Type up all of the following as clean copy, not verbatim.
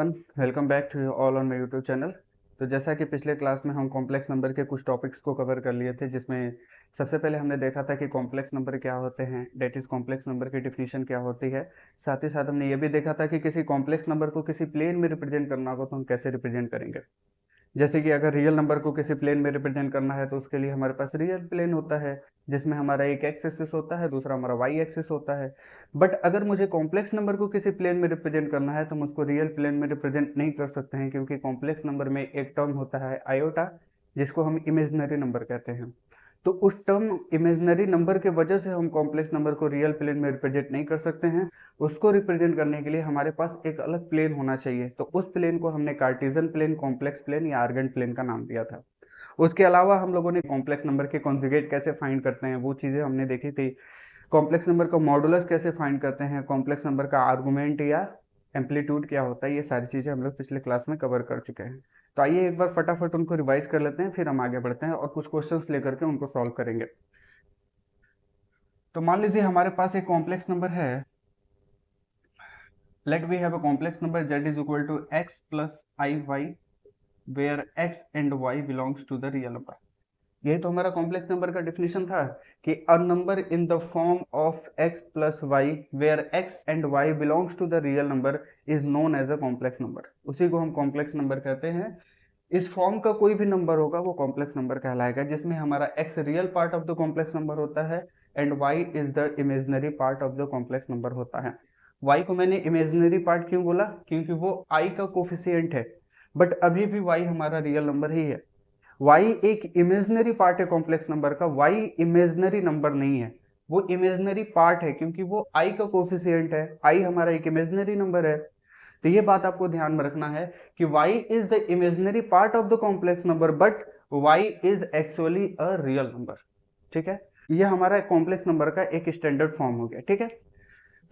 Everyone, welcome back to all on my YouTube channel. तो जैसा कि पिछले क्लास में हम कॉम्प्लेक्स नंबर के कुछ टॉपिक्स को कवर कर लिए थे, जिसमें सबसे पहले हमने देखा था कि कॉम्प्लेक्स नंबर क्या होते हैं, डेट इज कॉम्प्लेक्स नंबर की डिफिनीशन क्या होती है। साथ ही साथ हमने ये भी देखा था कि किसी कॉम्प्लेक्स नंबर को किसी प्लेन में रिप्रेजेंट करना होगा तो हम कैसे रिप्रेजेंट करेंगे। जैसे कि अगर रियल नंबर को किसी प्लेन में रिप्रेजेंट करना है तो उसके लिए हमारे पास रियल प्लेन होता है, जिसमें हमारा एक एक्स एक्सिस होता है, दूसरा हमारा वाई एक्सिस होता है। बट अगर मुझे कॉम्प्लेक्स नंबर को किसी प्लेन में रिप्रेजेंट करना है तो हम उसको रियल प्लेन में रिप्रेजेंट नहीं कर सकते हैं, क्योंकि कॉम्प्लेक्स नंबर में एक टर्म होता है आयोटा, जिसको हम इमेजिनरी नंबर कहते हैं। तो उस टर्म इमेजिनरी नंबर के वजह से हम कॉम्प्लेक्स नंबर को रियल प्लेन में रिप्रेजेंट नहीं कर सकते हैं। उसको रिप्रेजेंट करने के लिए हमारे पास एक अलग प्लेन होना चाहिए, तो उस प्लेन को हमने कार्टेशियन प्लेन, कॉम्प्लेक्स प्लेन या आर्गेंट प्लेन का नाम दिया था। उसके अलावा हम लोगों ने कॉम्प्लेक्स नंबर के कॉन्जुगेट कैसे फाइंड करते हैं वो चीज़ें हमने देखी थी। कॉम्प्लेक्स नंबर का मॉडुलस कैसे फाइंड करते हैं, कॉम्प्लेक्स नंबर का आर्गुमेंट या एम्पलीट्यूड क्या होता है, ये सारी चीज़ें हम लोग पिछले क्लास में कवर कर चुके हैं। तो आइए एक बार फटाफट उनको रिवाइज कर लेते हैं, फिर हम आगे बढ़ते हैं और कुछ क्वेश्चंस लेकर के उनको सॉल्व करेंगे। तो मान लीजिए हमारे पास एक कॉम्प्लेक्स नंबर है। Let we have a complex number z is equal to x plus i y, where x and y belongs to the real number. यही तो हमारा कॉम्प्लेक्स नंबर का डिफिनेशन था कि a number in the form of x plus y where x and y belongs to the real number is known as a complex number. उसी को हम complex number कहते हैं। इस फॉर्म का कोई भी नंबर होगा वो कॉम्प्लेक्स नंबर कहलाएगा, जिसमें हमारा x real part of the complex number होता है and y is the imaginary part of the complex number होता है। y को मैंने इमेजिनरी पार्ट क्यों बोला, क्योंकि वो i का कोफिशिएंट है, बट अभी भी y हमारा रियल नंबर ही है। y एक इमेजिनरी पार्ट है कॉम्प्लेक्स नंबर का, y इमेजिनरी नंबर नहीं है, वो इमेजिनरी पार्ट है क्योंकि वो i का कोफिशिएंट है, i हमारा एक इमेजिनरी नंबर है। तो ये बात आपको ध्यान में रखना है कि y is the imaginary part of the complex number but y is actually a real number. ठीक है, ये हमारा कॉम्प्लेक्स नंबर का एक स्टैंडर्ड फॉर्म हो गया। ठीक है,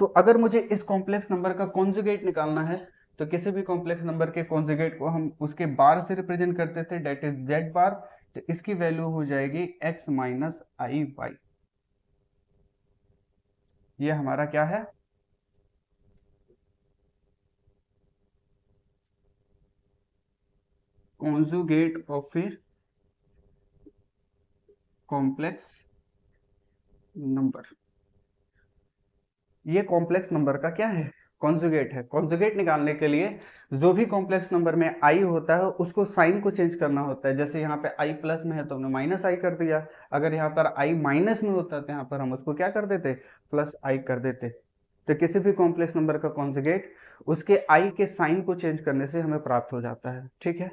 तो अगर मुझे इस कॉम्प्लेक्स नंबर का कॉन्जुगेट निकालना है तो किसी भी कॉम्प्लेक्स नंबर के कॉन्जुगेट को हम उसके बार से रिप्रेजेंट करते थे, डेट इज जेड बार। तो इसकी वैल्यू हो जाएगी x माइनस आई वाई। ये हमारा क्या है, conjugate of a complex number. ये कॉम्प्लेक्स नंबर का क्या है, कॉन्जुगेट है। कॉन्जुगेट निकालने के लिए जो भी कॉम्प्लेक्स नंबर में आई होता है उसको साइन को चेंज करना होता है। जैसे यहाँ पे आई प्लस में है तो हमने माइनस आई कर दिया, अगर यहाँ पर आई माइनस में होता तो यहाँ पर हम उसको क्या कर देते, प्लस आई कर देते। तो किसी भी कॉम्प्लेक्स नंबर का कॉन्जुगेट उसके आई के साइन को चेंज करने से हमें प्राप्त हो जाता है। ठीक है,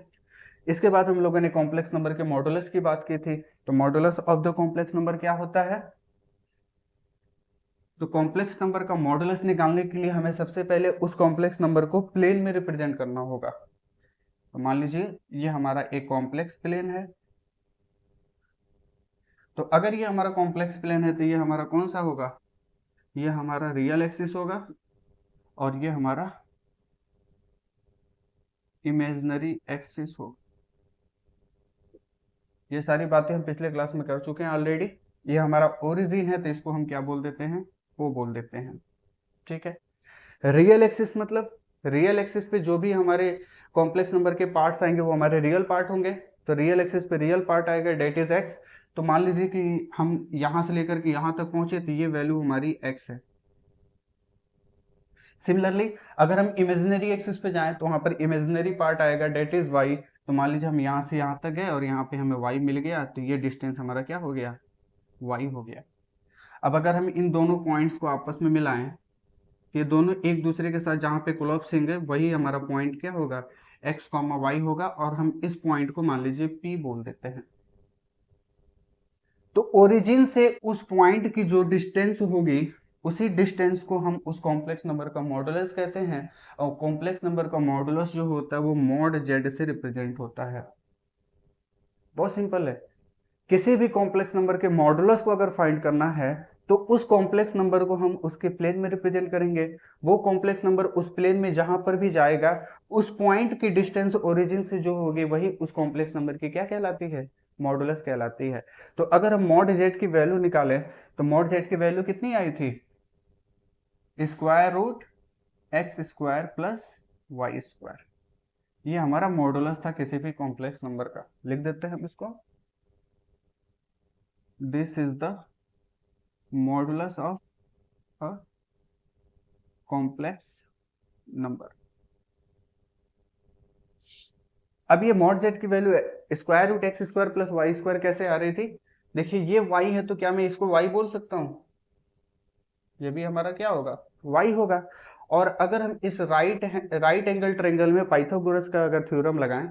इसके बाद हम लोगों ने कॉम्प्लेक्स नंबर के मॉडुलस की बात की थी। तो modulus of the complex number क्या होता है, तो कॉम्प्लेक्स नंबर का मॉडुलस निकालने के लिए हमें सबसे पहले उस कॉम्प्लेक्स नंबर को प्लेन में रिप्रेजेंट करना होगा। तो मान लीजिए ये हमारा एक कॉम्प्लेक्स प्लेन है। तो अगर ये हमारा कॉम्प्लेक्स प्लेन है तो ये हमारा कौन सा होगा, ये हमारा रियल एक्सिस होगा और ये हमारा इमेजिनरी एक्सिस होगा। ये सारी बातें हम पिछले क्लास में कर चुके हैं ऑलरेडी। ये हमारा ओरिजिन है तो इसको हम क्या बोल देते हैं, वो बोल देते हैं। ठीक है, रियल एक्सिस मतलब रियल एक्सिस पे जो भी हमारे कॉम्प्लेक्स नंबर के पार्ट्स आएंगे वो हमारे रियल पार्ट होंगे। तो रियल एक्सिस पे रियल पार्ट आएगा, डेट इज एक्स। तो मान लीजिए कि हम यहां से लेकर के यहां तक पहुंचे तो ये वैल्यू हमारी एक्स है। सिमिलरली अगर हम इमेजिनरी एक्सिस पे जाएं तो वहां पर इमेजिनरी पार्ट आएगा, डेट इज वाई। तो मान लीजिए हम यहां से यहां तक गए और यहाँ पे हमें वाई मिल गया, तो ये डिस्टेंस हमारा क्या हो गया, वाई हो गया। अब अगर हम इन दोनों पॉइंट्स को आपस में मिलाएं, ये दोनों एक दूसरे के साथ जहां पे कोलैप्सिंग है वही हमारा पॉइंट क्या होगा, x कॉमा वाई होगा, और हम इस पॉइंट को मान लीजिए P बोल देते हैं। तो ओरिजिन से उस पॉइंट की जो डिस्टेंस होगी उसी डिस्टेंस को हम उस कॉम्प्लेक्स नंबर का मॉडुलस कहते हैं। और कॉम्प्लेक्स नंबर का मॉडुलस जो होता है वो मॉड जेड से रिप्रेजेंट होता है। बहुत सिंपल है, किसी भी कॉम्प्लेक्स नंबर के मॉडुलस को अगर फाइंड करना है तो उस कॉम्प्लेक्स नंबर को हम उसके प्लेन में रिप्रेजेंट करेंगे। वो कॉम्प्लेक्स नंबर उस प्लेन में जहां पर भी जाएगा उस पॉइंट की डिस्टेंस ओरिजिन से जो होगी वही उस कॉम्प्लेक्स नंबर की क्या कहलाती है, मॉडुलस कहलाती है। तो अगर हम मॉड जेड की वैल्यू निकालें तो मॉड जेड की वैल्यू कितनी आई थी, square root x square plus y square. ये हमारा मॉडुलस था किसी भी कॉम्प्लेक्स नंबर का, लिख देते हैं हम इसको, this is the modulus of a complex number. अब ये मॉड जेड की value square root x square plus y square कैसे आ रही थी? देखिए ये वाई है तो क्या मैं इसको वाई बोल सकता हूँ? ये भी हमारा क्या होगा? वाई होगा। और अगर हम इस राइट एंगल ट्रायंगल में पाइथागोरस का अगर थ्योरम लगाएं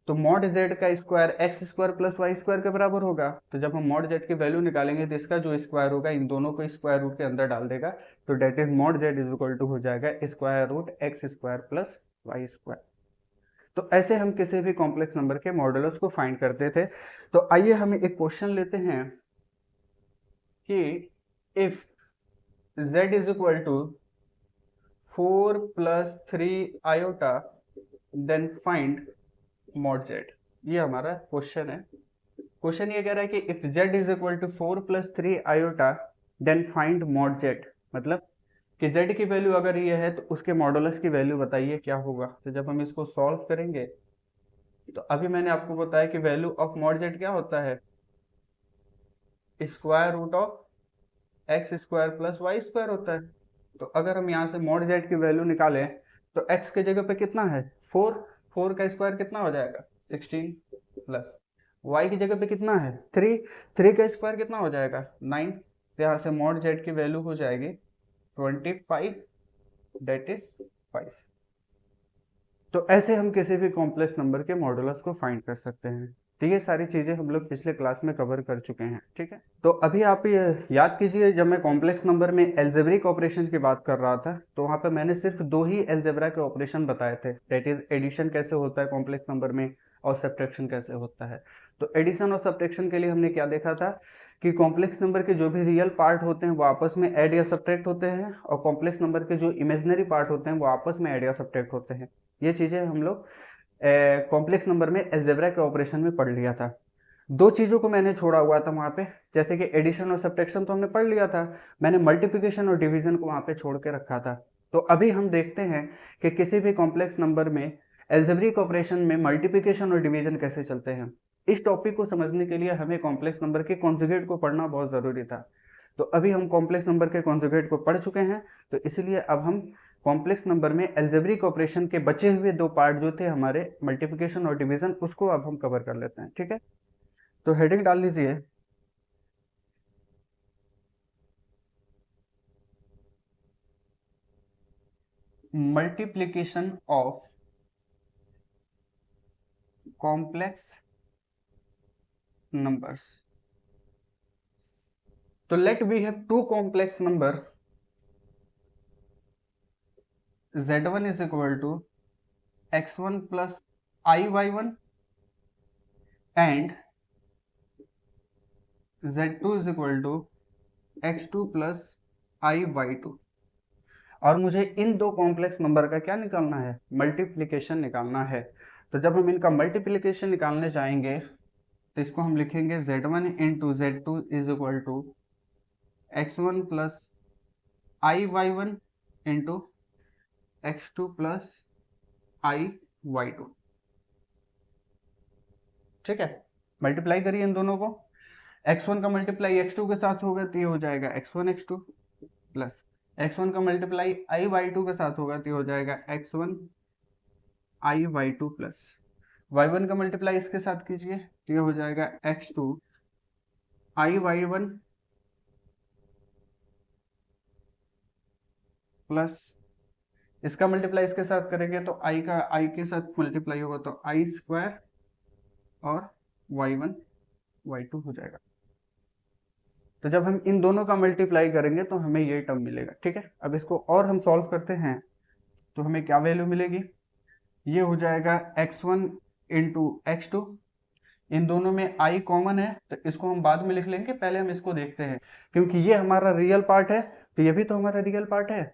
तो मॉड जेड का square x square plus y square के बराबर होगा। तो जब हम मॉड जेड की वैल्यू निकालेंगे तो इसका जो स्क्वायर होगा इन दोनों को स्क्वायर रूट के अंदर डाल देगा, तो that is mod z is equal to हो जाएगा square root x square plus y square. तो ऐसे हम किसी भी कॉम्प्लेक्स नंबर के मॉडुलस को फाइंड करते थे। तो आइए हम एक क्वेश्चन लेते हैं कि if z is equal to 4 plus 3 iota then find mod z. ये हमारा क्वेश्चन है। क्वेश्चन ये कह रहा है कि if z is equal to 4 plus 3 iota then find mod z, मतलब कि z की वैल्यू अगर ये है तो उसके मॉडुलस की वैल्यू बताइए क्या होगा। तो जब हम इसको सॉल्व करेंगे तो अभी मैंने आपको बताया कि वैल्यू ऑफ मॉड जेड क्या होता है, square root of x square plus y square होता है। तो अगर हम यहाँ से मॉड जेड की वैल्यू निकालें तो x के जगह पे कितना है 4, 4 का स्क्वायर कितना हो जाएगा 16 प्लस y की जगह पे कितना है 3, 3 का स्क्वायर कितना हो जाएगा 9। तो यहाँ से मॉड जेड की वैल्यू हो जाएगी 25, डेट इज 5। तो ऐसे हम किसी भी कॉम्प्लेक्स नंबर के मॉडुलस को फाइंड कर सकते हैं। तो ये सारी चीजें हम लोग पिछले क्लास में कवर कर चुके हैं, ठीक है। तो अभी आप ये याद कीजिए, जब मैं कॉम्प्लेक्स नंबर में एल्जेब्रिक ऑपरेशन की बात कर रहा था तो वहाँ पे मैंने सिर्फ 2 ही एल्जेब्रा के ऑपरेशन बताए थे, दैट इज एडिशन कैसे होता है कॉम्प्लेक्स नंबर में और सब्ट्रैक्शन कैसे होता है। तो एडिशन और सब्ट्रैक्शन के लिए हमने क्या देखा था कि कॉम्प्लेक्स नंबर के जो भी रियल पार्ट होते हैं वो आपस में ऐड या सब्ट्रैक्ट होते हैं, और कॉम्प्लेक्स नंबर के जो इमेजिनरी पार्ट होते हैं वो आपस में ऐड या सब्ट्रैक्ट होते हैं। ये चीजें हम लोग कॉम्प्लेक्स नंबर में अलजेब्रा के ऑपरेशन में पढ़ लिया था। 2 चीजों को मैंने छोड़ा हुआ था वहां पे, जैसे कि एडिशन और सब्ट्रैक्शन तो हमने पढ़ लिया था, मैंने मल्टीप्लिकेशन और डिवीजन को वहां पे छोड़ के रखा था। तो अभी हम देखते हैं कि किसी भी कॉम्प्लेक्स नंबर में एल्जेब्रिक ऑपरेशन में मल्टीप्लिकेशन और डिवीजन कैसे चलते हैं। इस टॉपिक को समझने के लिए हमें कॉम्प्लेक्स नंबर के कॉन्जुगेट को पढ़ना बहुत जरूरी था। तो अभी हम कॉम्प्लेक्स नंबर के कॉन्जुगेट को पढ़ चुके हैं, तो इसलिए अब हम कॉम्प्लेक्स नंबर में एल्जेब्रिक ऑपरेशन के बचे हुए 2 पार्ट जो थे हमारे मल्टीप्लिकेशन और डिवीजन, उसको अब हम कवर कर लेते हैं, ठीक है। तो हेडिंग डाल लीजिए मल्टीप्लिकेशन ऑफ कॉम्प्लेक्स नंबर्स। तो let we have 2 complex number z1 is equal to x1 plus iy1 and z2 is equal to x2 plus iy2। और मुझे इन 2 कॉम्प्लेक्स नंबर का क्या निकालना है, मल्टीप्लिकेशन निकालना है। तो जब हम इनका मल्टीप्लिकेशन निकालने जाएंगे तो इसको हम लिखेंगे z1 into z2 is equal to x1 plus iy1 into x2 plus iy2, ठीक है। मल्टीप्लाई करिए इन दोनों को, x1 का मल्टीप्लाई x2 के साथ होगा तो ये हो जाएगा x1 x2 प्लस x1 का मल्टीप्लाई iy2 के साथ होगा तो ये हो जाएगा x1 iy2 प्लस y1 का मल्टीप्लाई इसके साथ कीजिए तो ये हो जाएगा x2 iy1 प्लस इसका मल्टीप्लाई इसके साथ करेंगे तो i का i के साथ मल्टीप्लाई होगा तो i स्क्वायर और y1 y2 हो जाएगा। तो जब हम इन दोनों का मल्टीप्लाई करेंगे तो हमें ये टर्म मिलेगा, ठीक है। अब इसको और हम सॉल्व करते हैं तो हमें क्या वैल्यू मिलेगी, ये हो जाएगा x1 इंटू x2, इन दोनों में i कॉमन है तो इसको हम बाद में लिख लेंगे, पहले हम इसको देखते हैं क्योंकि ये हमारा रियल पार्ट है तो ये भी तो हमारा रियल पार्ट है।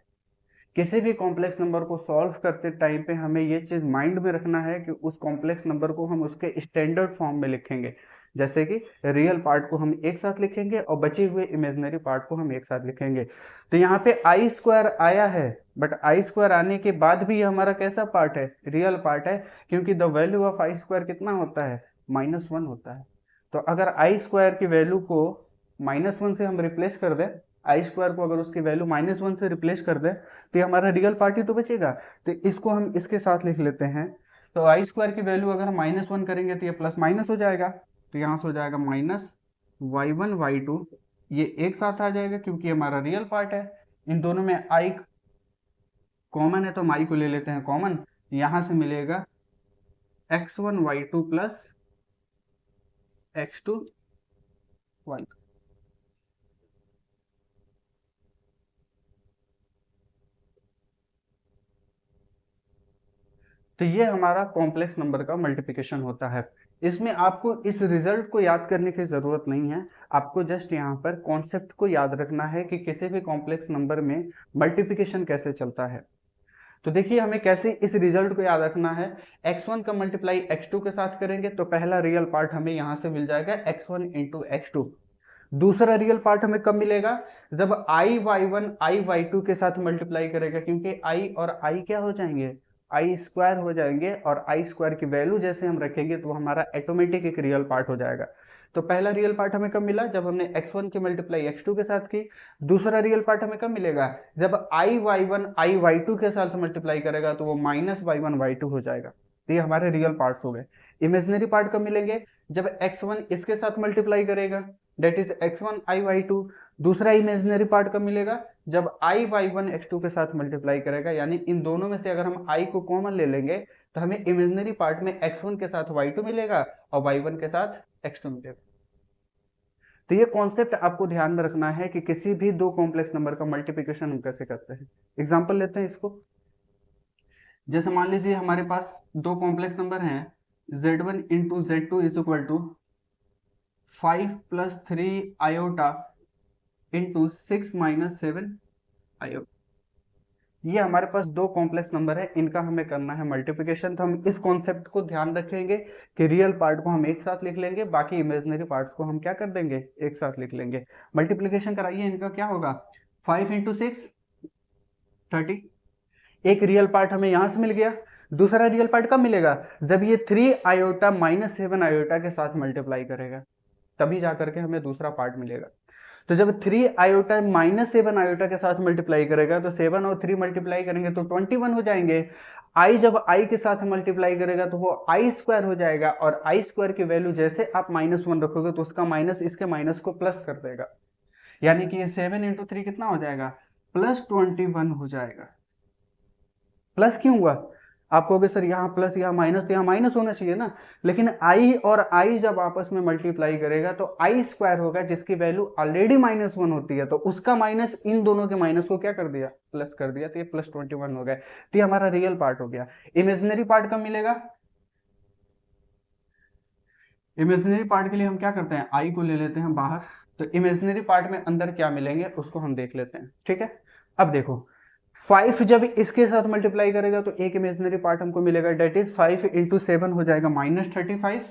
किसी भी कॉम्प्लेक्स नंबर को सॉल्व करते टाइम पे हमें ये चीज माइंड में रखना है कि उस कॉम्प्लेक्स नंबर को हम उसके स्टैंडर्ड फॉर्म में लिखेंगे। जैसे कि रियल पार्ट को हम एक साथ लिखेंगे और बचे हुए इमेजिनरी पार्ट को हम एक साथ लिखेंगे। तो यहाँ पे आई स्क्वायर आया है, बट आई स्क्वायर आने के बाद भी ये हमारा कैसा पार्ट है, रियल पार्ट है, क्योंकि the value of I square कितना होता है, -1 होता है। तो अगर आई स्क्वायर की वैल्यू को -1 से हम रिप्लेस कर दें, आई स्क्वायर को अगर उसकी वैल्यू -1 से रिप्लेस कर दें तो ये हमारा रियल पार्ट ही तो बचेगा। तो इसको हम इसके साथ लिख लेते हैं। तो आई स्क्वायर की वैल्यू अगर हम -1 करेंगे तो ये प्लस माइनस हो जाएगा, तो यहाँ से हो जाएगा -y1 y2, ये एक साथ आ जाएगा क्योंकि हमारा रियल पार्ट है। इन दोनों में आई कॉमन है तो हम आई को ले लेते हैं कॉमन, यहाँ से मिलेगा x1 y2 plus x2 y। तो ये हमारा कॉम्प्लेक्स नंबर का मल्टीप्लिकेशन होता है। इसमें आपको इस रिजल्ट को याद करने की ज़रूरत नहीं है, आपको जस्ट यहाँ पर कॉन्सेप्ट को याद रखना है कि किसी भी कॉम्प्लेक्स नंबर में मल्टीप्लिकेशन कैसे चलता है। तो देखिए हमें कैसे इस रिजल्ट को याद रखना है। x1 का मल्टीप्लाई x2 के साथ करेंगे तो पहला रियल पार्ट हमें यहाँ से मिल जाएगा x1 इंटू x2। दूसरा रियल पार्ट हमें कब मिलेगा, जब i y1 i y2 के साथ मल्टीप्लाई करेगा, क्योंकि i और i क्या हो जाएंगे, आई स्क्वायर हो जाएंगे, और आई स्क्वायर की वैल्यू जैसे हम रखेंगे तो हमारा ऑटोमेटिक एक रियल पार्ट हो जाएगा। तो पहला रियल पार्ट हमें कब मिला, जब हमने x1 की मल्टीप्लाई x2 के साथ की। दूसरा रियल पार्ट हमें कब मिलेगा, जब आई y1 आई y2 के साथ मल्टीप्लाई करेगा तो वो -y1 y2 हो जाएगा। तो ये हमारे रियल पार्ट्स हो गए। इमेजिनरी पार्ट कब मिलेंगे, जब x1 इसके साथ मल्टीप्लाई करेगा, that is x1 I y2। दूसरा इमेजिनरी पार्ट कब मिलेगा, जब आई y1 x2 के साथ मल्टीप्लाई करेगा, यानी इन दोनों में से अगर हम i को कॉमन ले लेंगे तो हमें इमेजिनरी पार्ट में x1 के साथ y2 मिलेगा और y1 के साथ x2 मिलेगा। तो ये कॉन्सेप्ट आपको ध्यान में रखना है कि किसी भी दो कॉम्प्लेक्स नंबर का मल्टीप्लिकेशन हम कैसे करते हैं। एग्जांपल लेते हैं इसको। जैसे मान लीजिए हमारे पास दो कॉम्प्लेक्स नंबर हैं, z1 into z2 is equal to 5 + 3 iota into 6 - 7 iota. ये हमारे पास दो कॉम्प्लेक्स नंबर है, इनका हमें करना है मल्टीप्लिकेशन। तो हम इस कॉन्सेप्ट को ध्यान रखेंगे कि रियल पार्ट को हम एक साथ लिख लेंगे, बाकी इमेजिनरी पार्ट्स को हम क्या कर देंगे, एक साथ लिख लेंगे। मल्टीप्लिकेशन कराइए, इनका क्या होगा, 5 × 6 30। एक रियल पार्ट हमें यहां से मिल गया। दूसरा रियल पार्ट कब मिलेगा, जब ये 3 आयोटा -7 आयोटा के साथ मल्टीप्लाई करेगा, तभी जाकर के हमें दूसरा पार्ट मिलेगा। तो जब 3 आयोटा -7 आयोटा के साथ मल्टीप्लाई करेगा तो 7 और 3 मल्टीप्लाई करेंगे तो 21 हो जाएंगे। आई जब आई के साथ मल्टीप्लाई करेगा तो वो आई स्क्वायर हो जाएगा, और आई स्क्वायर की वैल्यू जैसे आप -1 रखोगे तो उसका माइनस इसके माइनस को प्लस कर देगा, यानी कि ये 7 × 3 कितना हो जाएगा, +21 हो जाएगा। प्लस क्यों हुआ, आप कहोगे सर यहाँ प्लस यहाँ माइनस, तो यहाँ माइनस होना चाहिए ना, लेकिन आई और आई जब आपस में मल्टीप्लाई करेगा तो आई स्क्वायर होगा, जिसकी वैल्यू ऑलरेडी -1 होती है, तो उसका माइनस इन दोनों के माइनस को क्या कर दिया, प्लस कर दिया, तो ये +21 हो गया। तो ये हमारा रियल पार्ट हो गया। इमेजिनरी पार्ट कब मिलेगा, इमेजिनरी पार्ट के लिए हम क्या करते हैं, आई को ले लेते हैं बाहर। तो इमेजिनरी पार्ट में अंदर क्या मिलेंगे उसको हम देख लेते हैं, ठीक है। अब देखो 5 जब इसके साथ मल्टीप्लाई करेगा तो एक इमेजिनरी पार्ट हमको मिलेगा, डेट इज 5 × 7 हो जाएगा -35।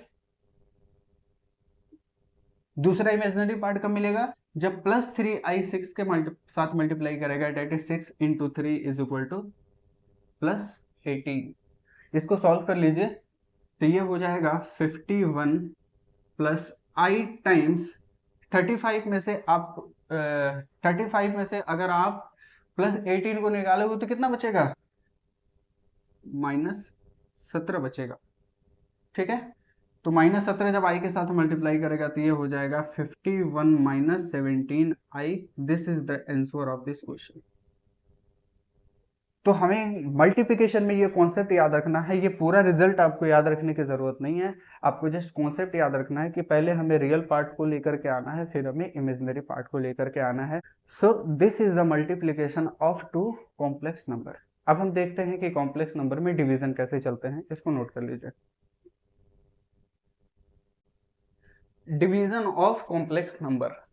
दूसरा इमेजिनरी पार्ट कब मिलेगा, जब +3i 6 के साथ मल्टीप्लाई करेगा, that is 6 × 3 is equal to +18। इसको सॉल्व कर लीजिए, तो ये हो जाएगा 51 + i टाइम्स 35 में से आप 35 में से अगर आप +18 को निकालोगे तो कितना बचेगा, -17 बचेगा, ठीक है। तो -17 जब i के साथ मल्टीप्लाई करेगा तो ये हो जाएगा 51 - 17i। This is the answer of this question. तो हमें मल्टीप्लिकेशन में ये कॉन्सेप्ट याद रखना है, ये पूरा रिजल्ट आपको याद रखने की जरूरत नहीं है, आपको जस्ट कॉन्सेप्ट याद रखना है कि पहले हमें रियल पार्ट को लेकर के आना है, फिर हमें इमेजिनरी पार्ट को लेकर के आना है। So this is the multiplication of two complex number. अब हम देखते हैं कि कॉम्प्लेक्स नंबर में डिवीजन कैसे चलते हैं, इसको नोट कर लीजिए। Division of complex number.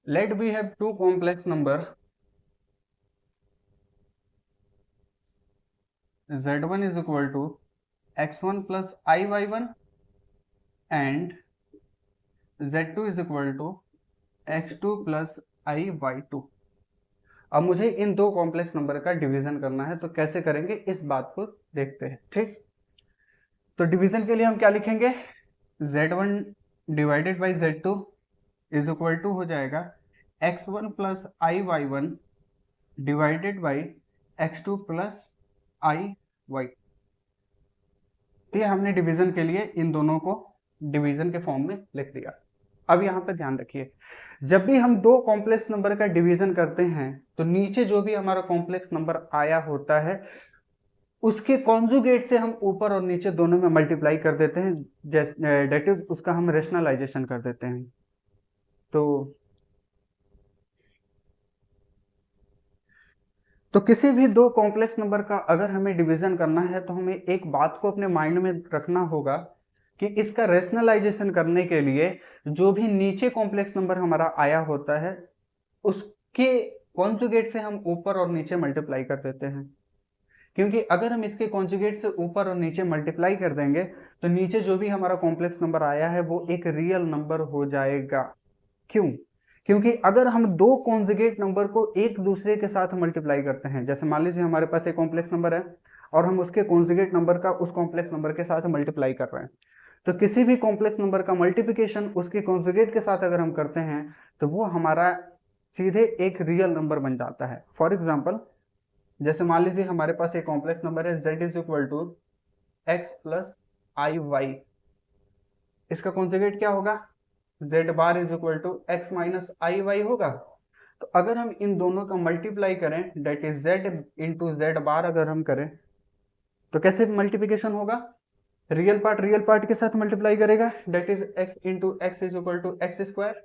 let we have two complex number z1 is equal to x1 plus iy1 and z2 is equal to x2 plus iy2। अब मुझे इन दो कॉम्प्लेक्स नंबर का डिवीजन करना है, तो कैसे करेंगे इस बात को देखते हैं। ठीक, तो डिवीजन के लिए हम क्या लिखेंगे, z1 divided by z2 is equal to हो जाएगा x1 plus iy1 divided by x2 plus iy। तो ये हमने डिवीजन के लिए इन दोनों को डिवीजन के फॉर्म में लिख दिया। अब यहाँ पे ध्यान रखिए, जब भी हम दो कॉम्प्लेक्स नंबर का डिवीजन करते हैं तो नीचे जो भी हमारा कॉम्प्लेक्स नंबर आया होता है उसके कॉन्जुगेट से हम ऊपर और नीचे दोनों में मल्टीप्लाई कर देते हैं, जैसे डेट इज उसका हम रेशनलाइजेशन कर देते हैं। तो किसी भी दो कॉम्प्लेक्स नंबर का अगर हमें डिवीजन करना है तो हमें एक बात को अपने माइंड में रखना होगा कि इसका रेशनलाइजेशन करने के लिए जो भी नीचे कॉम्प्लेक्स नंबर हमारा आया होता है उसके कॉन्जुगेट से हम ऊपर और नीचे मल्टीप्लाई कर देते हैं, क्योंकि अगर हम इसके कॉन्जुगेट से ऊपर और नीचे मल्टीप्लाई कर देंगे तो नीचे जो भी हमारा कॉम्प्लेक्स नंबर आया है वो एक रियल नंबर हो जाएगा। क्यों? क्योंकि अगर हम दो कॉन्जुगेट नंबर को एक दूसरे के साथ मल्टीप्लाई करते हैं, जैसे मान लीजिए हमारे पास एक कॉम्प्लेक्स नंबर है और हम उसके कॉन्जुगेट नंबर का उस कॉम्प्लेक्स नंबर के साथ मल्टीप्लाई कर रहे हैं, तो किसी भी कॉम्प्लेक्स नंबर का मल्टीप्लिकेशन उसके कॉन्जुगेट के साथ अगर हम करते हैं तो वो हमारा सीधे एक रियल नंबर बन जाता है। फॉर एग्जाम्पल, जैसे मान लीजिए हमारे पास एक कॉम्प्लेक्स नंबर है z is equal to x plus i y, इसका कॉन्जुगेट क्या होगा, z bar is equal to x minus i y होगा। तो अगर हम इन दोनों का मल्टीप्लाई करें, that is z into z bar अगर हम करें तो कैसे मल्टीप्लिकेशन होगा, रियल पार्ट के साथ मल्टीप्लाई करेगा, that is x into x is equal to x square.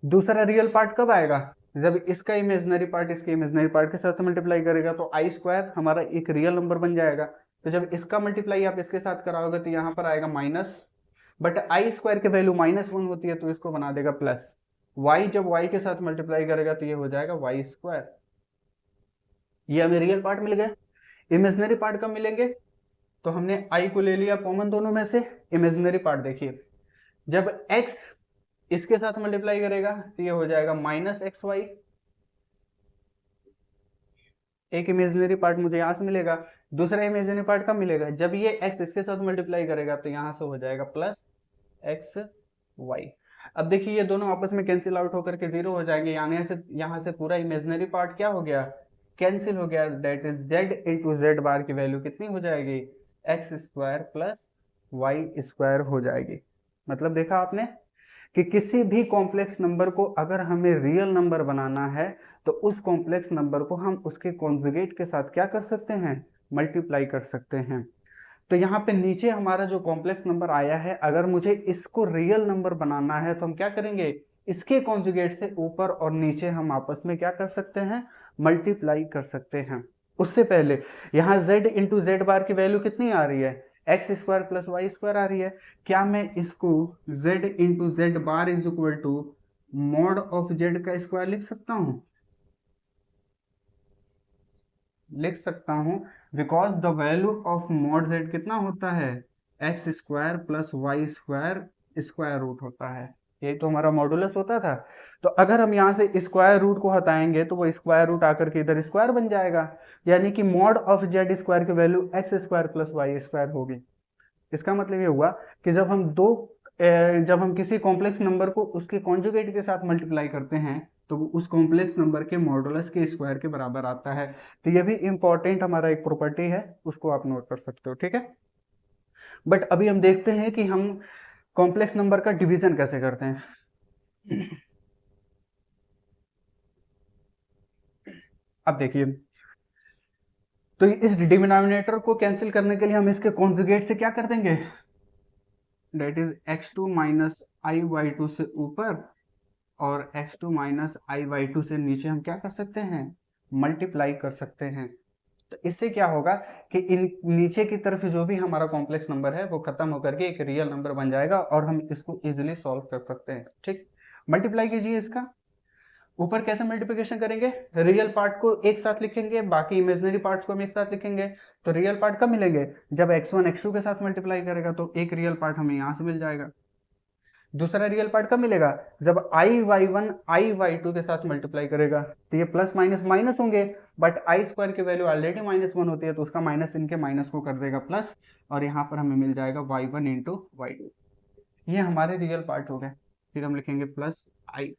दूसरा रियल पार्ट कब आएगा, जब इसका इमेजिनरी पार्ट इसके इमेजिनरी पार्ट के साथ मल्टीप्लाई करेगा, तो आई स्क्वायर हमारा एक रियल नंबर बन जाएगा। तो जब इसका मल्टीप्लाई आप इसके साथ कराओगे तो यहाँ पर आएगा माइनस, बट आई स्क्वायर की वैल्यू -1 होती है तो इसको बना देगा प्लस। y जब y के साथ मल्टीप्लाई करेगा तो ये हो जाएगा वाई स्क्वायर। ये हमें रियल पार्ट मिल गया। इमेजिनरी पार्ट कब मिलेंगे, तो हमने i को ले लिया कॉमन दोनों में से। इमेजिनरी पार्ट देखिए, जब x इसके साथ मल्टीप्लाई करेगा तो ये हो जाएगा -xy, एक इमेजिनरी पार्ट मुझे यहां से मिलेगा। दूसरा इमेजिनरी पार्ट कब मिलेगा, जब ये x इसके साथ मल्टीप्लाई करेगा तो यहां से हो जाएगा प्लस xy। अब देखिए ये दोनों आपस में कैंसिल आउट होकर के 0 हो जाएंगे, यहाँ से पूरा इमेजिनरी पार्ट क्या हो गया, कैंसिल हो गया। That is z into z bar की वैल्यू कितनी हो जाएगी, x square plus y square हो जाएगी। मतलब देखा आपने कि किसी भी कॉम्प्लेक्स नंबर को अगर हमें रियल नंबर बनाना है तो उस कॉम्प्लेक्स नंबर को हम उसके कॉन्जुगेट के साथ क्या कर सकते हैं, मल्टीप्लाई कर सकते हैं। तो यहाँ पे नीचे हमारा जो कॉम्प्लेक्स नंबर आया है, अगर मुझे इसको रियल नंबर बनाना है तो हम क्या करेंगे, इसके कॉन्जुगेट से ऊपर और नीचे हम आपस में क्या कर सकते हैं, मल्टीप्लाई कर सकते हैं। उससे पहले यहाँ z इंटू जेड बार की वैल्यू कितनी आ रही है, x square plus y square आ रही है। क्या मैं इसको z into z bar is equal to mod of z का स्क्वायर लिख सकता हूँ, लिख सकता हूं, because the value of mod z कितना होता है, x square plus y square square root होता है। ये तो हमारा मॉडुलस होता था। तो अगर हम यहाँ से स्क्वायर रूट को हटाएंगे तो वो स्क्वायर रूट आकर के इधर स्क्वायर बन जाएगा, यानी कि मॉड ऑफ जेड स्क्वायर की value x square plus y square होगी। इसका मतलब ये हुआ कि जब हम किसी कॉम्प्लेक्स नंबर को उसके कॉन्जुगेट के साथ मल्टीप्लाई करते हैं तो वो उस कॉम्प्लेक्स नंबर के मॉडुलस के स्क्वायर के बराबर आता है। तो ये भी इंपॉर्टेंट हमारा एक प्रॉपर्टी है, उसको आप नोट कर सकते हो, ठीक है। बट अभी हम देखते हैं कि हम कॉम्प्लेक्स नंबर का डिवीजन कैसे करते हैं। अब देखिए, तो इस डिनोमिनेटर को कैंसिल करने के लिए हम इसके कॉन्जुगेट से क्या कर देंगे, that is x2 minus i y two से ऊपर और x2 minus i y two से नीचे हम क्या कर सकते हैं, मल्टीप्लाई कर सकते हैं। तो इससे क्या होगा कि इन नीचे की तरफ जो भी हमारा कॉम्प्लेक्स नंबर है वो खत्म होकर के एक रियल नंबर बन जाएगा और हम इसको इजीली सॉल्व कर सकते हैं। ठीक, मल्टीप्लाई कीजिए इसका, ऊपर कैसे मल्टीप्लिकेशन करेंगे, रियल पार्ट को एक साथ लिखेंगे, बाकी इमेजिनरी पार्ट्स को हम एक साथ लिखेंगे। तो रियल पार्ट कब मिलेंगे, जब x1 x2 के साथ मल्टीप्लाई करेगा, तो एक रियल पार्ट हमें यहां से मिल जाएगा। दूसरा रियल पार्ट कब मिलेगा, जब i y one i y two के साथ मल्टीप्लाई करेगा, तो ये प्लस माइनस माइनस होंगे, बट आई स्क्वायर की वैल्यू ऑलरेडी -1 होती है, तो उसका माइनस इनके माइनस को कर देगा प्लस, और यहाँ पर हमें मिल जाएगा y1 इंटू वाई टू। ये हमारे रियल पार्ट हो गए। फिर हम लिखेंगे प्लस आई।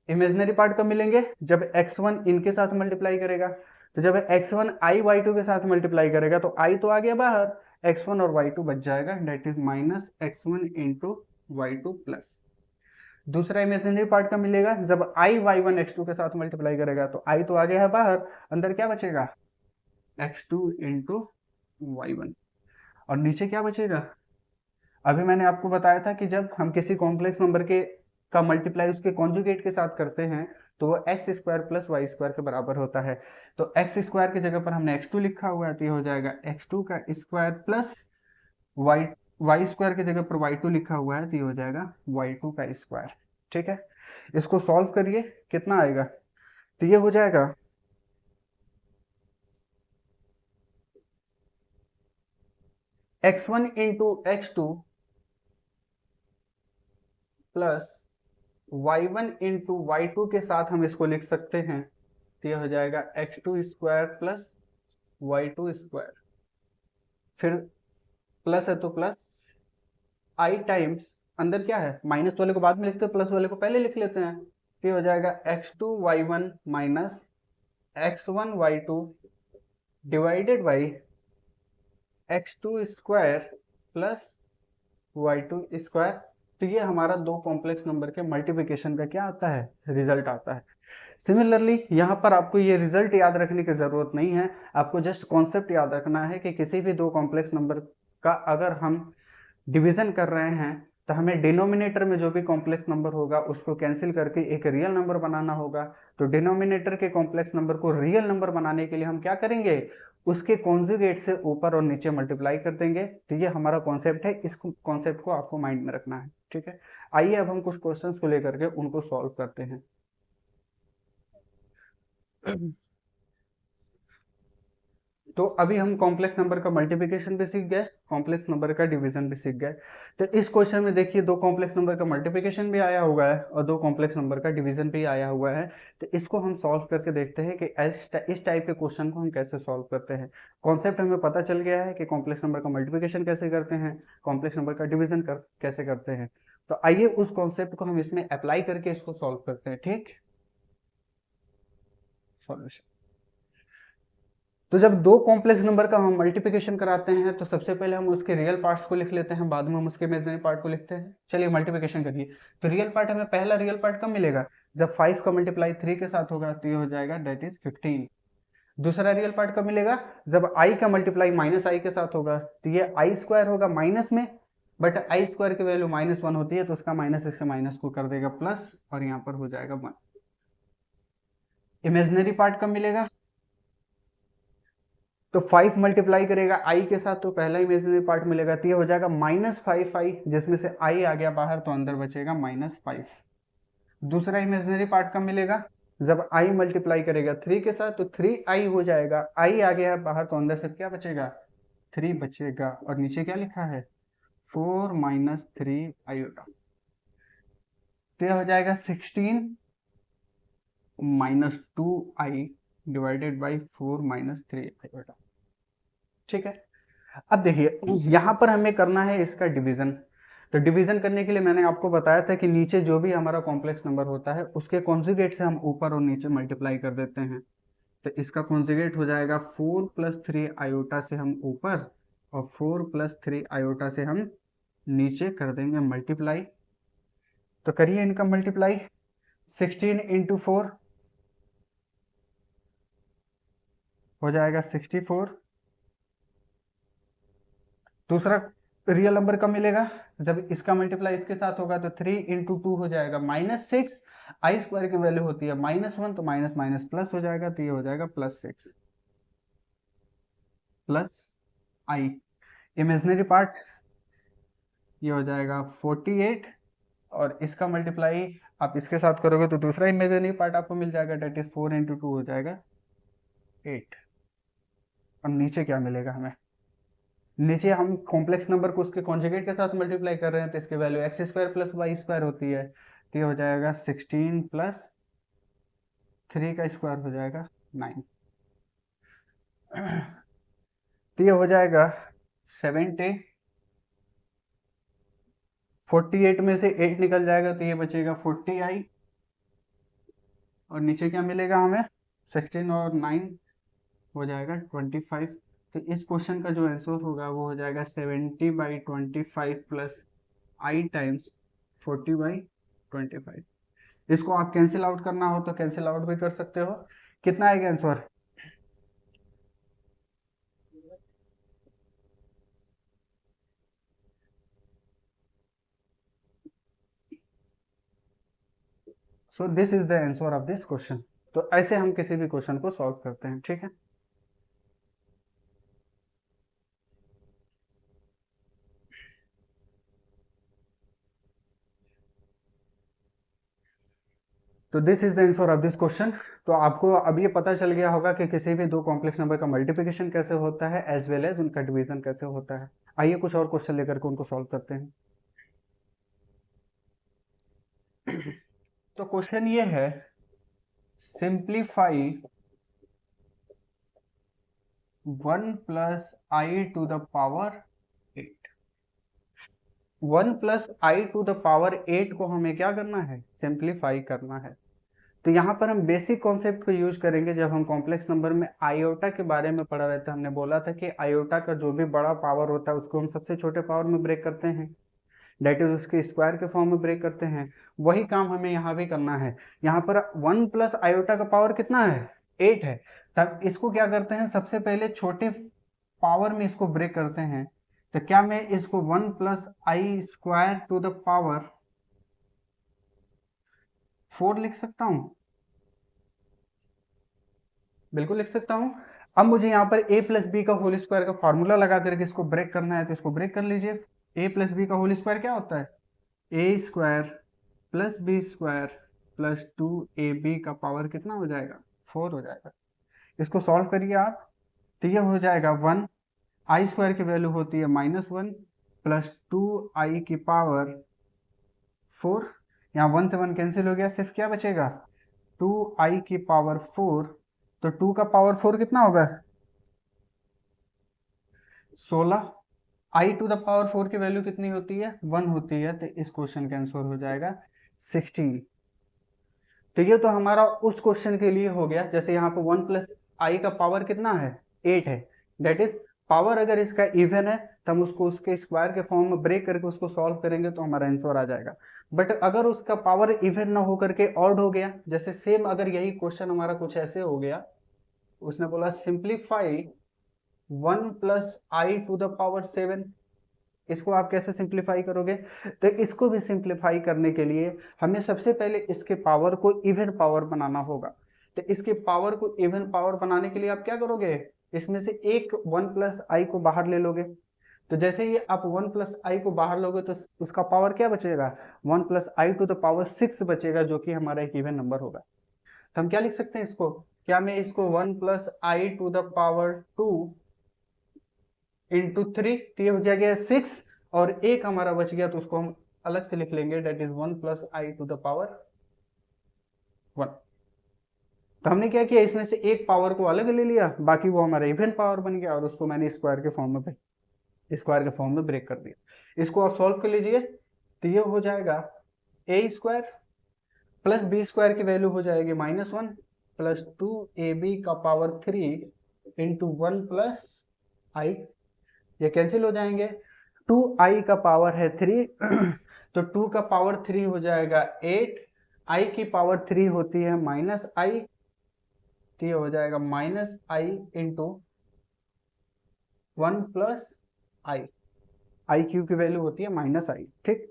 इमेजिनरी पार्ट कब मिलेंगे, जब x1 इनके साथ मल्टीप्लाई करेगा, तो जब x1 आई वाई टू के साथ मल्टीप्लाई करेगा, तो i तो आ गया बाहर, x1 और y2 बच जाएगा, that is minus x1 into y two plus. दूसरा इमेजिनरी पार्ट का मिलेगा, जब i y1 x2 के साथ मल्टीप्लाई करेगा, तो i तो आ गया है बाहर, अंदर क्या बचेगा, x2 इंटू y1, और नीचे क्या बचेगा। अभी मैंने आपको बताया था कि जब हम किसी कॉम्प्लेक्स नंबर के का मल्टीप्लाई उसके कॉन्जुगेट के साथ करते हैं, तो वो x square plus y square के बराबर होता है। तो एक्स स्क्वायर की जगह पर हमने x2 लिखा हुआ है, तो ये हो जाएगा x2 का square plus y y square की जगह पर y2 लिखा हुआ है, तो ये हो जाएगा y2 का स्क्वायर। ठीक है, इसको सॉल्व करिए, कितना आएगा, तो ये हो जाएगा x1 into x2 plus y1 into वाई2 के साथ हम इसको लिख सकते हैं, तो ये हो जाएगा x2 square plus y2 square, फिर प्लस है तो प्लस आई टाइम्स, अंदर क्या है, माइनस वाले को बाद में लिखते हैं, प्लस वाले को पहले लिख लेते हैं, तो ये हो जाएगा x2 y1 minus x1 y2 divided by x2 square plus y2 square. तो ये हमारा दो कॉम्प्लेक्स नंबर के मल्टीप्लिकेशन का क्या आता है, रिजल्ट आता है। सिमिलरली यहाँ पर आपको ये रिजल्ट याद रखने की जरूरत नहीं है, आपको जस्ट कॉन्सेप्ट याद रखना है कि किसी भी दो कॉम्प्लेक्स नंबर का अगर हम डिवीजन कर रहे हैं, तो हमें डिनोमिनेटर में जो भी कॉम्प्लेक्स नंबर होगा उसको कैंसिल करके एक रियल नंबर बनाना होगा। तो डिनोमिनेटर के कॉम्प्लेक्स नंबर को रियल नंबर बनाने के लिए हम क्या करेंगे, उसके कॉन्जुगेट से ऊपर और नीचे मल्टीप्लाई कर देंगे। तो ये हमारा कॉन्सेप्ट है, इस कॉन्सेप्ट को आपको माइंड में रखना है। ठीक है, आइए अब हम कुछ क्वेश्चंस को लेकर के उनको सॉल्व करते हैं। तो अभी हम कॉम्प्लेक्स नंबर का मल्टीप्लिकेशन भी सीख गए, कॉम्प्लेक्स नंबर का डिवीजन भी सीख गए। तो इस क्वेश्चन में देखिए दो कॉम्प्लेक्स नंबर का मल्टीप्लिकेशन भी आया हुआ है और दो कॉम्प्लेक्स नंबर का डिवीजन भी आया हुआ है। तो इसको हम सॉल्व करके देखते हैं कि इस टाइप के क्वेश्चन को हम कैसे सॉल्व करते हैं। कॉन्सेप्ट हमें पता चल गया है कि कॉम्प्लेक्स नंबर का मल्टीप्लिकेशन कैसे करते हैं, कॉम्प्लेक्स नंबर का डिवीजन कैसे करते हैं। तो आइए उस कॉन्सेप्ट को हम इसमें अप्लाई करके इसको सॉल्व करते हैं। ठीक, सॉल्यूशन। तो जब दो कॉम्प्लेक्स नंबर का हम मल्टीप्लिकेशन कराते हैं, तो सबसे पहले हम उसके रियल पार्ट्स को लिख लेते हैं, बाद में हम उसके इमेजिनरी पार्ट को लिखते हैं। चलिए मल्टीप्लिकेशन करिए। तो रियल पार्ट हमें पहला रियल पार्ट कब मिलेगा, जब 5 का मल्टीप्लाई 3 के साथ होगा, तो ये हो जाएगा डेट इज 15। दूसरा रियल पार्ट कब मिलेगा, जब i का मल्टीप्लाई माइनस आई के साथ होगा, तो ये आई स्क्वायर होगा माइनस में, बट आई स्क्वायर की वैल्यू -1 होती है, तो उसका माइनस इसके माइनस को कर देगा प्लस, और यहाँ पर हो जाएगा 1। इमेजिनरी पार्ट कब मिलेगा, तो 5 मल्टीप्लाई करेगा i के साथ, तो पहला इमेजिनरी पार्ट मिलेगा, तो ये हो जाएगा -5i, जिसमें से i आ गया बाहर, तो अंदर बचेगा -5। दूसरा इमेजिनरी पार्ट कब मिलेगा, जब i मल्टीप्लाई करेगा 3 के साथ, तो 3i हो जाएगा, i आ गया बाहर, तो अंदर से क्या बचेगा, 3 बचेगा, और नीचे क्या लिखा है, 4 - 3 आयोटा। तो हो जाएगा 16 - 2i डिवाइडेड बाई 4 - 3 आयोटा। ठीक है, अब देखिए यहाँ पर हमें करना है इसका डिवीजन। तो डिवीजन करने के लिए मैंने आपको बताया था कि नीचे जो भी हमारा कॉम्प्लेक्स नंबर होता है उसके कॉन्जुगेट से हम ऊपर और नीचे मल्टीप्लाई कर देते हैं। तो इसका कॉन्जुगेट हो जाएगा 4 + 3 आयोटा से हम ऊपर, और 4 + 3 आयोटा से हम नीचे कर देंगे मल्टीप्लाई। तो करिए इनका मल्टीप्लाई, 16 × 4 हो जाएगा 64। दूसरा रियल नंबर कब मिलेगा, जब इसका मल्टीप्लाई इसके साथ होगा, तो 3 × 2 हो जाएगा -6, आई स्क्वायर की वैल्यू होती है -1, तो माइनस माइनस प्लस हो जाएगा, तो ये हो जाएगा +6 प्लस आई। इमेजिनरी पार्ट ये हो जाएगा 48, और इसका मल्टीप्लाई आप इसके साथ करोगे तो दूसरा इमेजिनरी पार्ट आपको मिल जाएगा, डेट इज 4 इंटू 2 हो जाएगा 8। और नीचे क्या मिलेगा हमें, नीचे हम कॉम्प्लेक्स नंबर को उसके कॉन्जुगेट के साथ मल्टीप्लाई कर रहे हैं, तो इसकी value x square plus y square होती है, तो ये हो जाएगा 16 प्लस 3 का स्क्वायर हो जाएगा 9। तो ये हो जाएगा 70, 48 में से 8 निकल जाएगा तो ये बचेगा 40i, और नीचे क्या मिलेगा हमें, 16 और 9 हो जाएगा 25। तो इस क्वेश्चन का जो आंसर होगा वो हो जाएगा 70/25 प्लस आई टाइम्स 40/25। इसको आप कैंसिल आउट करना हो तो कैंसिल आउट भी कर सकते हो। कितना आएगा answer, so this is the answer of this question. तो ऐसे हम किसी भी क्वेश्चन को सॉल्व करते हैं, ठीक है। तो this is the answer of this question. तो आपको अब ये पता चल गया होगा कि किसी भी दो कॉम्प्लेक्स नंबर का मल्टीप्लिकेशन कैसे होता है एज वेल एज उनका डिवीजन कैसे होता है। आइए कुछ और क्वेश्चन लेकर के उनको सॉल्व करते हैं। तो क्वेश्चन ये है, simplify 1 plus i to the power 8। 1 plus i to the power 8 को हमें क्या करना है, सिंप्लीफाई करना है। तो यहाँ पर हम बेसिक कॉन्सेप्ट को यूज करेंगे। जब हम कॉम्प्लेक्स नंबर में आयोटा के बारे में पढ़ा रहे थे, हमने बोला था कि आयोटा का जो भी बड़ा पावर होता है उसको हम सबसे छोटे पावर में ब्रेक करते हैं, डेट इज उसके स्क्वायर के फॉर्म में ब्रेक करते हैं। वही काम हमें यहाँ भी करना है। यहाँ पर 1 प्लस आयोटा का पावर कितना है, 8 है। तब इसको क्या करते हैं, सबसे पहले छोटे पावर में इसको ब्रेक करते हैं। तो क्या मैं इसको 1 plus i square to the power 4 लिख सकता हूं, बिल्कुल लिख सकता हूं। अब मुझे यहाँ पर a प्लस बी का होल स्क्वायर का फॉर्मूला लगा करके इसको ब्रेक करना है, तो इसको ब्रेक कर लीजिए। a प्लस बी का होल स्क्वायर क्या होता है, a square plus b square plus 2ab का पावर कितना हो जाएगा, 4 हो जाएगा। इसको सॉल्व करिए आप, तो ये हो जाएगा 1, आई स्क्वायर की वैल्यू होती है -1 प्लस 2i की पावर 4। यहाँ 1 से 1 कैंसिल हो गया, सिर्फ क्या बचेगा, 2i की पावर 4। तो 2 का पावर 4 कितना होगा, 16। आई टू द पावर 4 की वैल्यू कितनी होती है, 1 होती है। तो इस क्वेश्चन का आंसर हो जाएगा 16। तो ये तो हमारा उस क्वेश्चन के लिए हो गया। जैसे यहाँ पे 1 प्लस आई का पावर कितना है, 8 है। दैट इज पावर अगर इसका इवन है तो हम उसको उसके स्क्वायर के फॉर्म में ब्रेक करके उसको सॉल्व करेंगे तो हमारा आंसर आ जाएगा। बट अगर उसका पावर इवन ना हो करके ऑड हो गया, जैसे सेम अगर यही क्वेश्चन हमारा कुछ ऐसे हो गया, उसने बोला simplify 1 plus i to the power 7, इसको आप कैसे सिंप्लीफाई करोगे। तो इसको भी सिंप्लीफाई करने के लिए हमें सबसे पहले इसके पावर को इवन पावर बनाना होगा। तो इसके पावर को इवन पावर बनाने के लिए आप क्या करोगे, इसमें से एक 1 प्लस आई को बाहर ले लोगे। तो जैसे ही आप 1 प्लस आई को बाहर लोगे तो उसका पावर क्या बचेगा, 1 plus i to the power 6 बचेगा, जो कि हमारा एक इवन नंबर होगा। तो हम क्या लिख सकते हैं इसको, क्या मैं इसको 1 plus i to the power 2 into 3, तो ये हो जाएगा 6, और एक हमारा बच गया तो उसको हम अलग से लिख लेंगे, that is 1 plus i to the power 1। तो हमने क्या किया, इसमें से एक पावर को अलग ले लिया, बाकी वो हमारा इवन पावर बन गया, और उसको मैंने स्क्वायर के फॉर्म में ब्रेक कर दिया। इसको आप सॉल्व कर लीजिए, तो ये हो जाएगा ए स्क्वायर प्लस बी स्क्वायर की वैल्यू हो जाएगी -1 प्लस 2ab का पावर 3 इंटू 1 प्लस आई, ये कैंसिल हो जाएंगे। 2i का पावर है 3 तो 2 का पावर 3 हो जाएगा 8, i की पावर 3 होती है -i, तो ये हो जाएगा -i into 1 plus i, I Q की वैल्यू होती है -i, ठीक।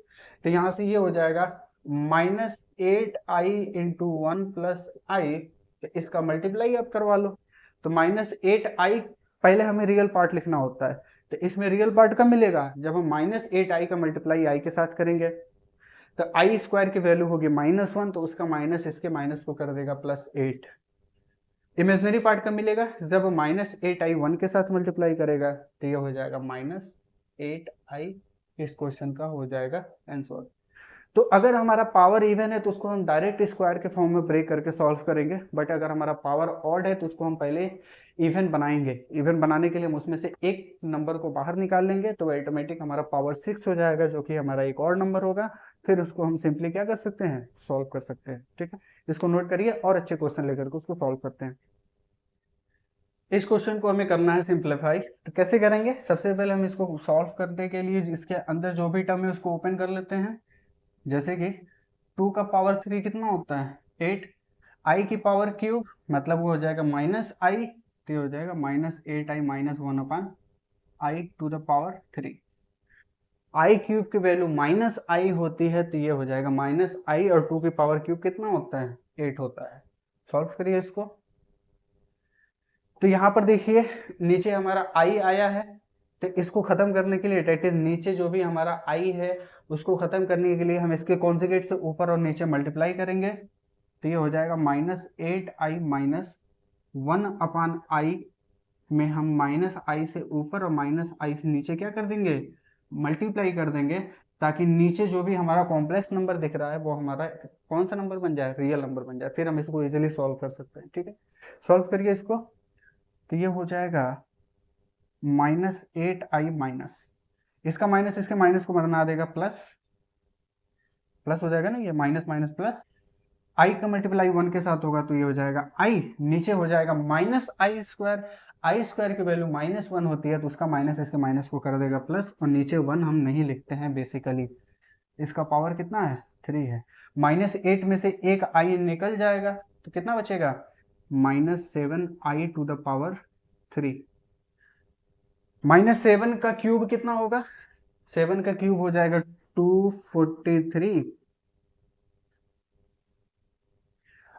तो यहां से ये हो जाएगा -8i इंटू 1 प्लस आई, तो इसका मल्टीप्लाई आप करवा लो। तो -8i पहले हमें रियल पार्ट लिखना होता है, तो इसमें रियल पार्ट कब मिलेगा, जब हम -8i का मल्टीप्लाई i के साथ करेंगे। तो आई स्क्वायर की वैल्यू होगी -1, तो उसका माइनस इसके माइनस को कर देगा +8। इमेजनरी पार्ट कब मिलेगा? जब -8i 1 के साथ मल्टीप्लाई करेगा, तो ये हो जाएगा -8i। इस क्वेश्चन का हो जाएगा आंसर। तो अगर हमारा पावर इवन है तो उसको हम डायरेक्ट स्क्वायर के फॉर्म में ब्रेक करके सॉल्व करेंगे, बट अगर हमारा पावर ऑड है तो उसको हम पहले इवन बनाएंगे। इवन बनाने के लिए हम उसमें से एक नंबर को बाहर निकाल लेंगे, तो ऑटोमेटिक हमारा पावर 6 हो जाएगा, जो कि हमारा एक और नंबर होगा। फिर उसको हम सिंपली क्या कर सकते हैं? सॉल्व कर सकते हैं। ठीक है, इसको नोट करिए और अच्छे क्वेश्चन लेकर के उसको सॉल्व करते हैं। इस क्वेश्चन को हमें करना है सिंप्लीफाई। तो कैसे करेंगे? सबसे पहले हम इसको सॉल्व करने के लिए इसके अंदर जो भी टर्म है उसको ओपन कर लेते हैं। जैसे कि 2 का पावर 3 कितना होता है? 8। आई की पावर क्यूब मतलब वो हो जाएगा -i, तो ये हो जाएगा -8i - 1/i⁻³ आई क्यूब की वैल्यू -i होती है, तो ये हो जाएगा -i, और 2 की पावर क्यूब कितना होता है? 8 होता है। सॉल्व करिए इसको। तो यहाँ पर देखिए नीचे हमारा i आया है, तो इसको खत्म करने के लिए डेट इज नीचे जो भी हमारा i है उसको खत्म करने के लिए हम इसके कॉन्जुगेट से ऊपर और नीचे मल्टीप्लाई करेंगे, तो ये हो जाएगा -8i - 1/i में हम -i से ऊपर और -i से नीचे क्या कर देंगे? मल्टीप्लाई कर देंगे, ताकि नीचे जो भी हमारा कॉम्प्लेक्स नंबर दिख रहा है वो हमारा कौन सा नंबर बन जाए? रियल नंबर बन जाए। फिर हम इसको इजीली सॉल्व कर सकते हैं। ठीक है, सॉल्व करिए इसको। तो ये हो जाएगा -8i इसका माइनस इसके माइनस को बना देगा प्लस हो जाएगा ना, ये माइनस माइनस प्लस। आई का मल्टीप्लाई 1 के साथ होगा, तो ये हो जाएगा आई, नीचे हो जाएगा -i²। आई स्क्वायर की वैल्यू -1 होती है, तो उसका माइनस इसके माइनस को कर देगा प्लस, और नीचे 1 हम नहीं लिखते हैं बेसिकली। इसका पावर कितना है? 3 है। -8 में से एक आई निकल जाएगा, तो कितना बचेगा? -7i⁻³ -7 का क्यूब कितना होगा? 7 का क्यूब हो जाएगा 243,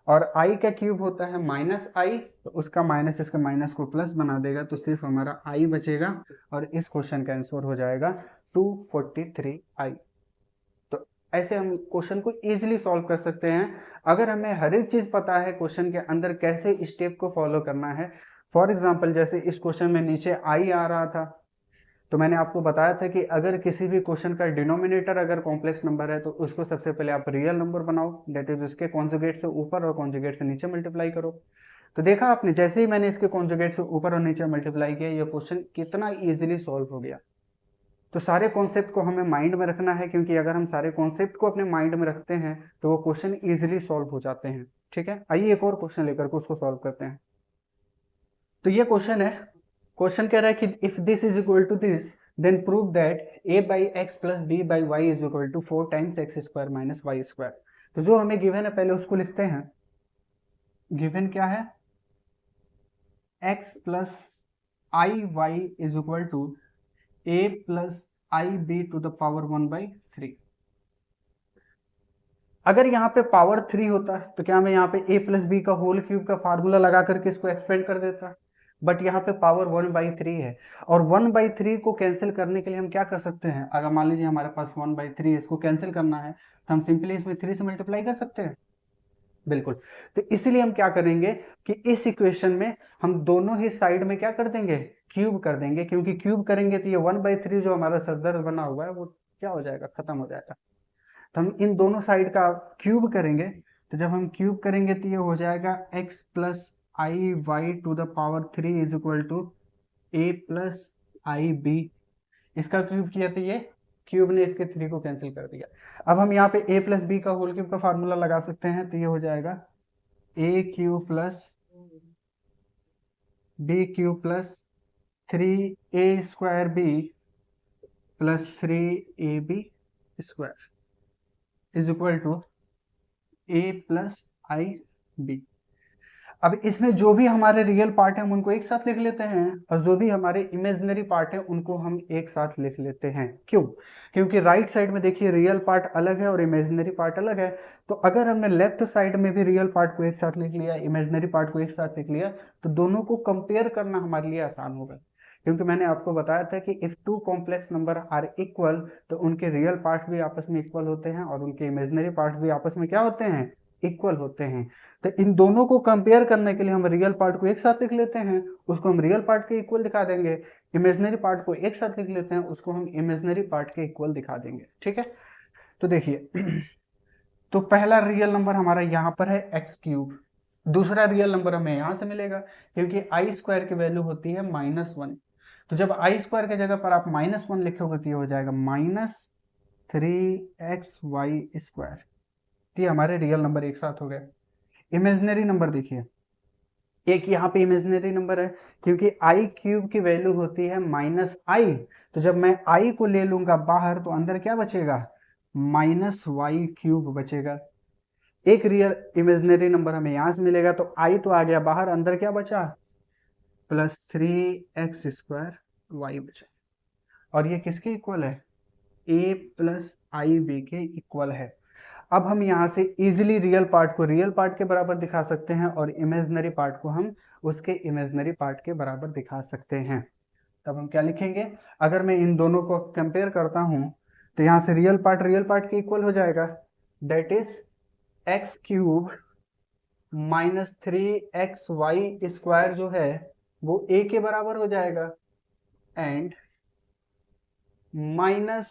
और i का क्यूब होता है -i, तो उसका माइनस इसका माइनस को प्लस बना देगा, तो सिर्फ हमारा i बचेगा, और इस क्वेश्चन का आंसर हो जाएगा 243i। तो ऐसे हम क्वेश्चन को इजीली सॉल्व कर सकते हैं, अगर हमें हर एक चीज पता है क्वेश्चन के अंदर कैसे स्टेप को फॉलो करना है। फॉर एग्जाम्पल जैसे इस क्वेश्चन में नीचे i आ रहा था, तो मैंने आपको बताया था कि अगर किसी भी क्वेश्चन का डिनोमिनेटर अगर कॉम्प्लेक्स नंबर है, तो उसको सबसे पहले आप रियल नंबर बनाओ, डेट इज उसके कॉन्जुगेट से ऊपर और कॉन्जुगेट से नीचे मल्टीप्लाई करो। तो देखा आपने, जैसे ही मैंने इसके कॉन्जुगेट से ऊपर और नीचे मल्टीप्लाई किया, ये क्वेश्चन कितना इजीली सॉल्व हो गया। तो सारे कॉन्सेप्ट को हमें माइंड में रखना है, क्योंकि अगर हम सारे कॉन्सेप्ट को अपने माइंड में रखते हैं तो वो क्वेश्चन इजीली सॉल्व हो जाते हैं। ठीक है, आइए एक और क्वेश्चन लेकर के उसको सॉल्व करते हैं। तो ये क्वेश्चन है, क्वेश्चन कह रहा है कि if this is equal to this then prove that a/x + b/y is equal to 4 times x² - y²। तो जो हमें गिवन है पहले उसको लिखते हैं। गिवन क्या है? x + iy is equal to a + ib⁻³ 1/3। अगर यहाँ पे पावर 3 होता तो क्या मैं यहाँ पे a + b का होल क्यूब का फार्मूला लगा करके इसको एक्सपेंड कर देता, बट यहाँ पे पावर 1/3 है, और 1/3 को कैंसिल करने के लिए हम क्या कर सकते हैं? अगर मान लीजिए हमारे पास 1/3 है, इसको कैंसिल करना है, तो हम सिंपली इसमें 3 से मल्टीप्लाई कर सकते हैं। बिल्कुल। तो इसीलिए हम क्या करेंगे कि इस इक्वेशन में हम दोनों ही साइड में क्या कर देंगे? क्यूब कर देंगे, क्योंकि क्यूब करेंगे तो ये 1/3 जो हमारा सरदर्द बना हुआ है वो क्या हो जाएगा? खत्म हो जाएगा। तो हम इन दोनों साइड का क्यूब करेंगे, तो जब हम क्यूब करेंगे तो ये हो जाएगा x + iy⁻³ is equal to a + ib। इसका क्यूब किया तो ये क्यूब ने इसके 3 को कैंसिल कर दिया। अब हम यहाँ पे a + b का होल क्यूब का फार्मूला लगा सकते हैं, तो ये हो जाएगा a³ + b³ + 3a² b + 3ab² is equal to a + ib। अब इसमें जो भी हमारे रियल पार्ट है हम उनको एक साथ लिख लेते हैं, और जो भी हमारे इमेजिनरी पार्ट है उनको हम एक साथ लिख लेते हैं। क्यों? क्योंकि राइट साइड में देखिए रियल पार्ट अलग है और इमेजिनरी पार्ट अलग है। तो अगर हमने लेफ्ट साइड में भी रियल पार्ट को एक साथ लिख लिया, इमेजिनरी पार्ट को एक साथ लिख लिया, तो दोनों को कंपेयर करना हमारे लिए आसान होगा। क्योंकि मैंने आपको बताया था कि if two complex number are equal तो उनके रियल पार्ट भी आपस में इक्वल होते हैं और उनके इमेजिनरी पार्ट भी आपस में क्या होते हैं, इक्वल होते हैं। तो इन दोनों को कंपेयर करने के लिए हम रियल पार्ट को एक साथ लिख लेते हैं, उसको हम रियल पार्ट के इक्वल दिखा देंगे, इमेजिनरी पार्ट को एक साथ लिख लेते हैं, उसको हम इमेजिनरी पार्ट के इक्वल दिखा देंगे। ठीक है, तो देखिए तो पहला रियल नंबर हमारा यहाँ पर है एक्स क्यूब, दूसरा रियल नंबर हमें यहाँ से मिलेगा क्योंकि आई स्क्वायर की वैल्यू होती है -1। तो जब आई स्क्वायर की जगह पर आप -1 लिखोगे तो ये हो जाएगा -3xy²। ये हमारे रियल नंबर एक साथ हो गए। इमेजिनरी नंबर देखिए, एक यहाँ पे इमेजिनरी नंबर है क्योंकि आई क्यूब की वैल्यू होती है -i, तो जब मैं i को ले लूंगा बाहर तो अंदर क्या बचेगा, -y³ बचेगा। एक रियल इमेजिनरी नंबर हमें यहाँ से मिलेगा, तो i तो आ गया बाहर, अंदर क्या बचा, +3x² बचा। और ये किसके इक्वल है, a + ib के इक्वल है। अब हम यहाँ से इजीली रियल पार्ट को रियल पार्ट के बराबर दिखा सकते हैं और इमेजिनरी पार्ट को हम उसके इमेजिनरी पार्ट के बराबर दिखा सकते हैं। तब हम क्या लिखेंगे, अगर मैं इन दोनों को कंपेयर करता हूँ तो यहाँ से रियल पार्ट के इक्वल हो जाएगा, दैट इज x³ -3xy² जो है वो a के बराबर हो जाएगा, एंड -y³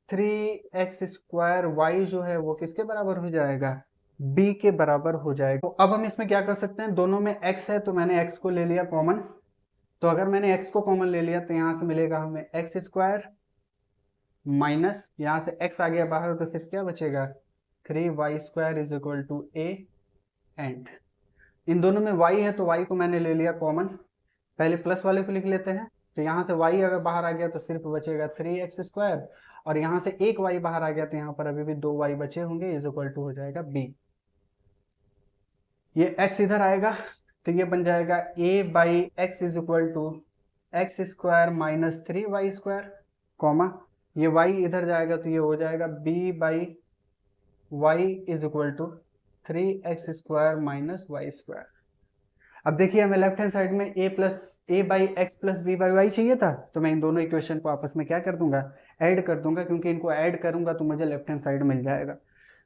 +3x² जो है वो किसके बराबर हो जाएगा, b के बराबर हो जाएगा। तो अब हम इसमें क्या कर सकते हैं, दोनों में x है तो मैंने x को ले लिया कॉमन, तो अगर मैंने x को कॉमन ले लिया तो यहाँ से मिलेगा हमें x² माइनस, यहाँ से x आ गया बाहर तो सिर्फ क्या बचेगा, 3y² = a। एंड इन दोनों में y है तो y को मैंने ले लिया कॉमन, पहले प्लस वाले को लिख लेते हैं, तो यहाँ से y अगर बाहर आ गया तो सिर्फ बचेगा 3x², और यहाँ से एक y बाहर आ गया तो यहाँ पर अभी भी 2y बचे होंगे, = हो जाएगा b। ये x इधर आएगा तो ये बन जाएगा a/x = x² - 3y², कॉमा ये y इधर जाएगा तो ये हो जाएगा b/y = 3x² - y²। अब देखिए हमें लेफ्ट हैंड साइड में a/x + b/y चाहिए था, तो मैं इन दोनों इक्वेशन को आपस में क्या कर दूंगा, ऐड कर दूंगा, क्योंकि इनको ऐड करूंगा तो मुझे लेफ्ट हैंड साइड मिल जाएगा।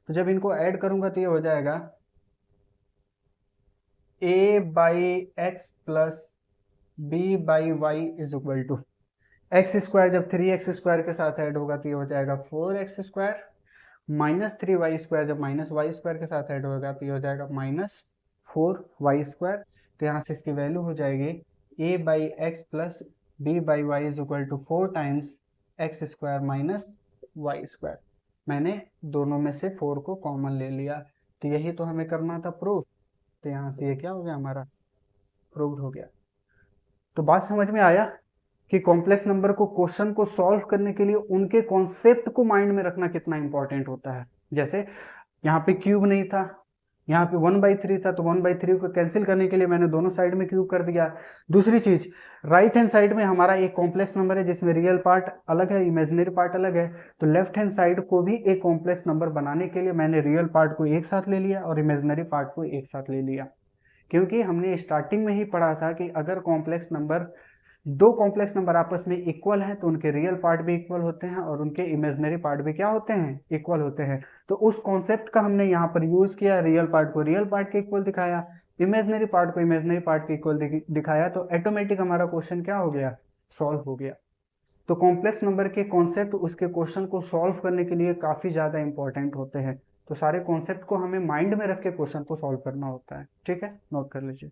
तो जब इनको ऐड करूंगा तो ये हो जाएगा a/x + b/y = x² जब 3x² के साथ ऐड होगा तो ये हो जाएगा 4x² -3y² जब -y² के साथ ऐड होगा तो ये हो जाएगा -4y²। तो यहाँ से इसकी वैल्यू हो जाएगी a/x + b/y = 4 times x² - y²। मैंने दोनों में से 4 को कॉमन ले लिया, तो यही तो हमें करना था प्रूफ, तो यहाँ से ये क्या हो गया, हमारा प्रूव्ड हो गया। तो बात समझ में आया कि कॉम्प्लेक्स नंबर को क्वेश्चन को सॉल्व करने के लिए उनके कॉन्सेप्ट को माइंड में रखना कितना इंपॉर्टेंट होता है। जैसे यहाँ पे क्यूब नहीं था, यहाँ पे 1/3 था, तो 1/3 को कैंसिल करने के लिए मैंने दोनों साइड में क्यूब कर दिया। दूसरी चीज, राइट हैंड साइड में हमारा एक कॉम्प्लेक्स नंबर है जिसमें रियल पार्ट अलग है, इमेजिनरी पार्ट अलग है, तो लेफ्ट हैंड साइड को भी एक कॉम्प्लेक्स नंबर बनाने के लिए मैंने रियल पार्ट को एक साथ ले लिया और इमेजिनरी पार्ट को एक साथ ले लिया, क्योंकि हमने स्टार्टिंग में ही पढ़ा था कि अगर दो कॉम्प्लेक्स नंबर आपस में इक्वल हैं तो उनके रियल पार्ट भी इक्वल होते हैं और उनके इमेजिनरी पार्ट भी क्या होते हैं, इक्वल होते हैं। तो उस कॉन्सेप्ट का हमने यहाँ पर यूज किया, रियल पार्ट को रियल पार्ट के इक्वल दिखाया, इमेजिनरी पार्ट को इमेजिनरी पार्ट के इक्वल दिखाया, तो ऑटोमेटिक हमारा क्वेश्चन क्या हो गया, सॉल्व हो गया। तो कॉम्प्लेक्स नंबर के कॉन्सेप्ट उसके क्वेश्चन को सॉल्व करने के लिए काफी ज्यादा इंपॉर्टेंट होते हैं, तो सारे कॉन्सेप्ट को हमें माइंड में रख के क्वेश्चन को सॉल्व करना होता है। ठीक है, नोट कर लीजिए।